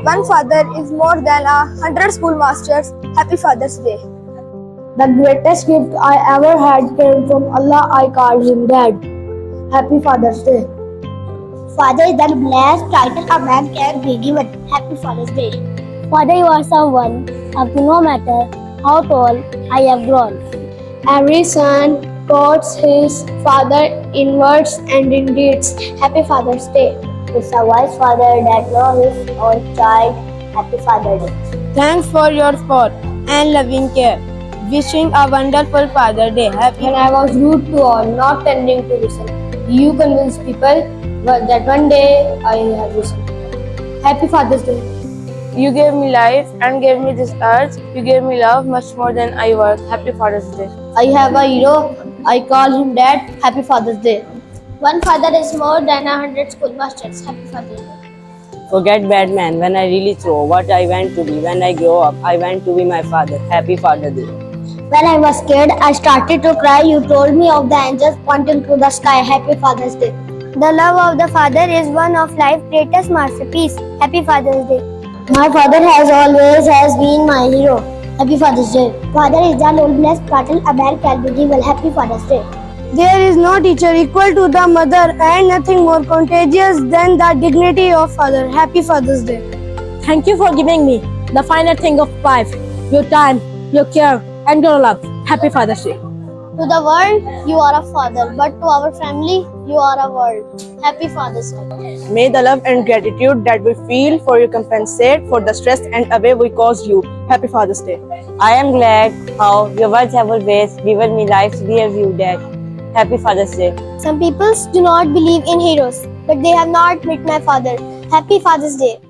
One father is more than 100 schoolmasters. Happy Father's Day. The greatest gift I ever had came from Allah. I called him Dad. Happy Father's Day. Father is the blessed title a man can be given. Happy Father's Day. Father, you are someone of no matter how tall I have grown. Every son quotes his father in words and in deeds. Happy Father's Day. It's a wise father that knows his own child. Happy Father's Day. Thanks for your support and loving care. Wishing a wonderful Father Day. Happy. When I was rude to all, not tending to listen, you convinced people that one day I have listened. Happy Father's Day. You gave me life and gave me this earth. You gave me love much more than I worth. Happy Father's Day. I have a hero. I call him Dad. Happy Father's Day. One father is more than 100 schoolmasters. Happy Father's Day. Forget Batman when I really throw what I want to be. When I grow up, I want to be my father. Happy Father's Day. When I was scared, I started to cry. You told me of the angels pointing to the sky. Happy Father's Day. The love of the father is one of life's greatest masterpiece. Happy Father's Day. My father has been my hero. Happy Father's Day. Father is the Lord blessed title a man can be given. Happy Father's Day. There is no teacher equal to the mother and nothing more contagious than the dignity of father. Happy Father's Day. Thank you for giving me the final thing of life, your time, your care, and your love. Happy Father's Day. To the world, you are a father, but to our family, you are a world. Happy Father's Day. May the love and gratitude that we feel for you compensate for the stress and away we caused you. Happy Father's Day. I am glad how your words have always given me life to be a view, Dad. Happy Father's Day. Some people do not believe in heroes, but they have not met my father. Happy Father's Day.